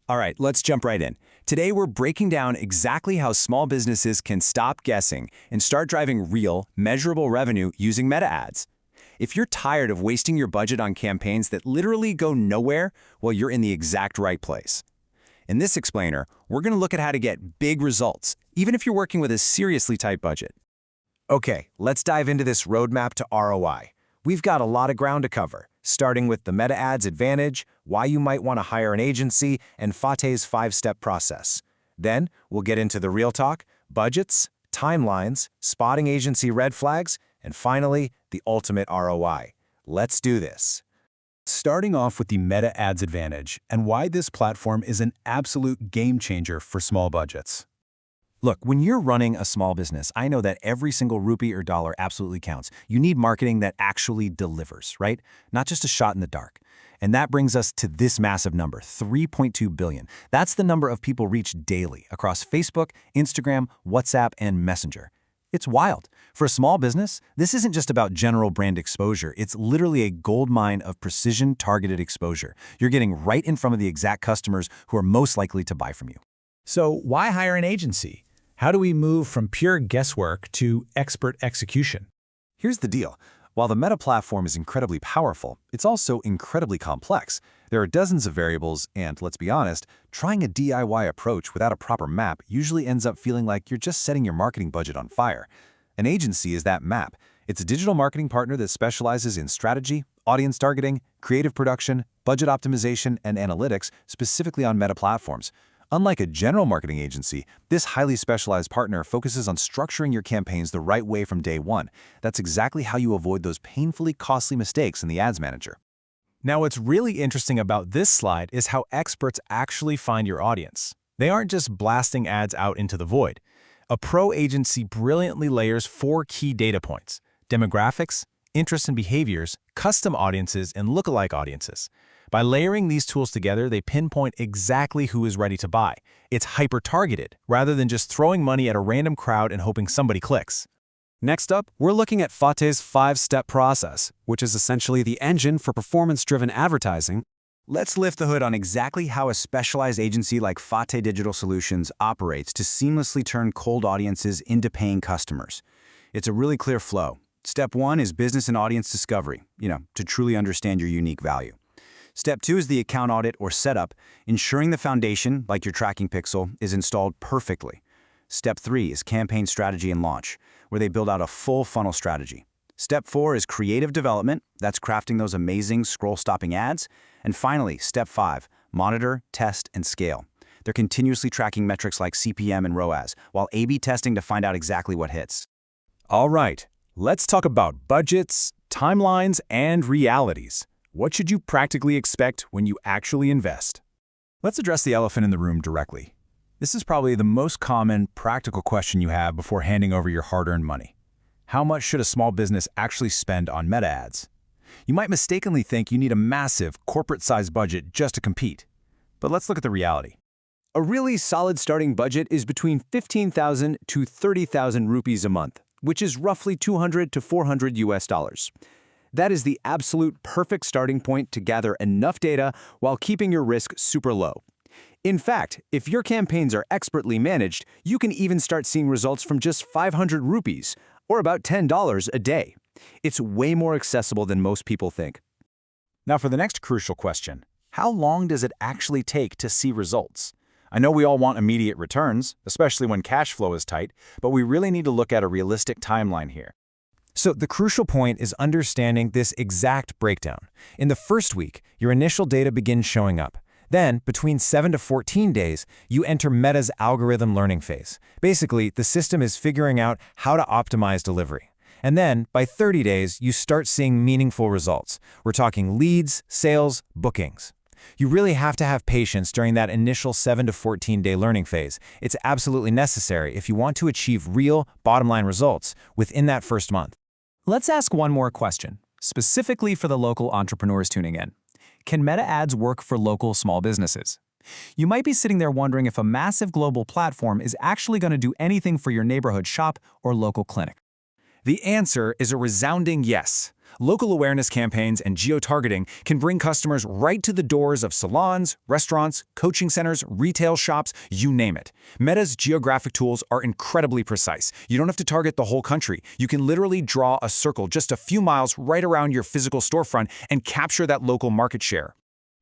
All right, let's jump right in. Today, we're breaking down exactly how small businesses can stop guessing and start driving real, measurable revenue using Meta ads. If you're tired of wasting your budget on campaigns that literally go nowhere, well, you're in the exact right place. In this explainer, we're going to look at how to get big results, even if you're working with a seriously tight budget. Okay, let's dive into this roadmap to ROI. We've got a lot of ground to cover, starting with the Meta ads advantage, why you might want to hire an agency, and Fateh's 5-step process. Then, we'll get into the real talk, budgets, timelines, spotting agency red flags, and finally, the ultimate ROI. Let's do this. Starting off with the Meta ads advantage and why this platform is an absolute game changer for small budgets. Look, when you're running a small business, I know that every single rupee or dollar absolutely counts. You need marketing that actually delivers, right? Not just a shot in the dark. And that brings us to this massive number, 3.2 billion. That's the number of people reached daily across Facebook, Instagram, WhatsApp, and Messenger. It's wild. For a small business, this isn't just about general brand exposure. It's literally a goldmine of precision targeted exposure. You're getting right in front of the exact customers who are most likely to buy from you. So why hire an agency? How do we move from pure guesswork to expert execution? Here's the deal. While the Meta platform is incredibly powerful, it's also incredibly complex. There are dozens of variables, and let's be honest, trying a DIY approach without a proper map usually ends up feeling like you're just setting your marketing budget on fire. An agency is that map. It's a digital marketing partner that specializes in strategy, audience targeting, creative production, budget optimization, and analytics, specifically on Meta platforms. Unlike a general marketing agency, this highly specialized partner focuses on structuring your campaigns the right way from day one. That's exactly how you avoid those painfully costly mistakes in the ads manager. Now, what's really interesting about this slide is how experts actually find your audience. They aren't just blasting ads out into the void. A pro agency brilliantly layers 4 key data points: demographics, interests and behaviors, custom audiences, and lookalike audiences. By layering these tools together, they pinpoint exactly who is ready to buy. It's hyper-targeted, rather than just throwing money at a random crowd and hoping somebody clicks. Next up, we're looking at Fateh's 5-step process, which is essentially the engine for performance-driven advertising. Let's lift the hood on exactly how a specialized agency like Fateh Digital Solutions operates to seamlessly turn cold audiences into paying customers. It's a really clear flow. Step 1 is business and audience discovery, to truly understand your unique value. Step 2 is the account audit or setup, ensuring the foundation, like your tracking pixel, is installed perfectly. Step 3 is campaign strategy and launch, where they build out a full funnel strategy. Step 4 is creative development, that's crafting those amazing scroll-stopping ads. And finally, Step 5, monitor, test, and scale. They're continuously tracking metrics like CPM and ROAS, while A/B testing to find out exactly what hits. All right, let's talk about budgets, timelines, and realities. What should you practically expect when you actually invest? Let's address the elephant in the room directly. This is probably the most common practical question you have before handing over your hard-earned money. How much should a small business actually spend on Meta ads? You might mistakenly think you need a massive, corporate-sized budget just to compete. But let's look at the reality. A really solid starting budget is between 15,000 to 30,000 rupees a month, which is roughly 200 to 400 US dollars. That is the absolute perfect starting point to gather enough data while keeping your risk super low. In fact, if your campaigns are expertly managed, you can even start seeing results from just 500 rupees, or about $10 a day. It's way more accessible than most people think. Now for the next crucial question, how long does it actually take to see results? I know we all want immediate returns, especially when cash flow is tight, but we really need to look at a realistic timeline here. So the crucial point is understanding this exact breakdown. In the first week, your initial data begins showing up. Then, between 7 to 14 days, you enter Meta's algorithm learning phase. Basically, the system is figuring out how to optimize delivery. And then, by 30 days, you start seeing meaningful results. We're talking leads, sales, bookings. You really have to have patience during that initial 7 to 14-day learning phase. It's absolutely necessary if you want to achieve real, bottom-line results within that first month. Let's ask one more question, specifically for the local entrepreneurs tuning in. Can Meta ads work for local small businesses? You might be sitting there wondering if a massive global platform is actually going to do anything for your neighborhood shop or local clinic. The answer is a resounding yes. Local awareness campaigns and geo-targeting can bring customers right to the doors of salons, restaurants, coaching centers, retail shops, you name it. Meta's geographic tools are incredibly precise. You don't have to target the whole country. You can literally draw a circle just a few miles right around your physical storefront and capture that local market share.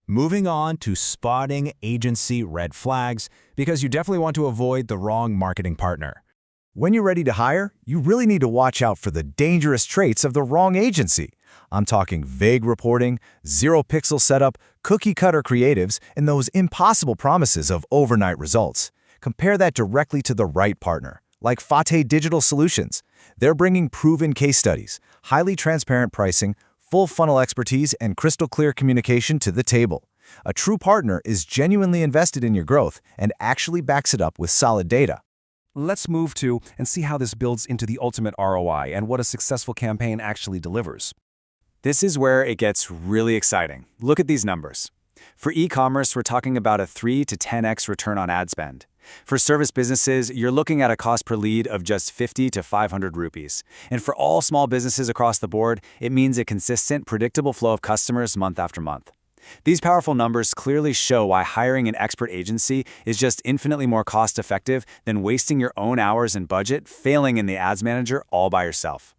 Moving on to spotting agency red flags, because you definitely want to avoid the wrong marketing partner. When you're ready to hire, you really need to watch out for the dangerous traits of the wrong agency. I'm talking vague reporting, zero-pixel setup, cookie-cutter creatives, and those impossible promises of overnight results. Compare that directly to the right partner, like Fateh Digital Solutions. They're bringing proven case studies, highly transparent pricing, full funnel expertise, and crystal-clear communication to the table. A true partner is genuinely invested in your growth and actually backs it up with solid data. Let's move to and see how this builds into the ultimate ROI and what a successful campaign actually delivers. This is where it gets really exciting. Look at these numbers. For e-commerce, we're talking about a 3 to 10x return on ad spend. For service businesses, you're looking at a cost per lead of just 50 to 500 rupees. And for all small businesses across the board, it means a consistent, predictable flow of customers month after month. These powerful numbers clearly show why hiring an expert agency is just infinitely more cost-effective than wasting your own hours and budget failing in the ads manager all by yourself.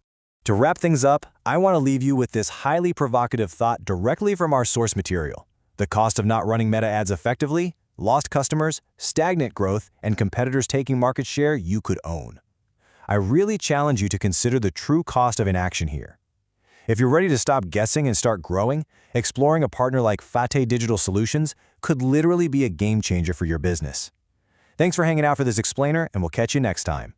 To wrap things up, I want to leave you with this highly provocative thought directly from our source material. The cost of not running meta ads effectively, lost customers, stagnant growth, and competitors taking market share you could own. I really challenge you to consider the true cost of inaction here. If you're ready to stop guessing and start growing, exploring a partner like Fateh Digital Solutions could literally be a game changer for your business. Thanks for hanging out for this explainer, and we'll catch you next time.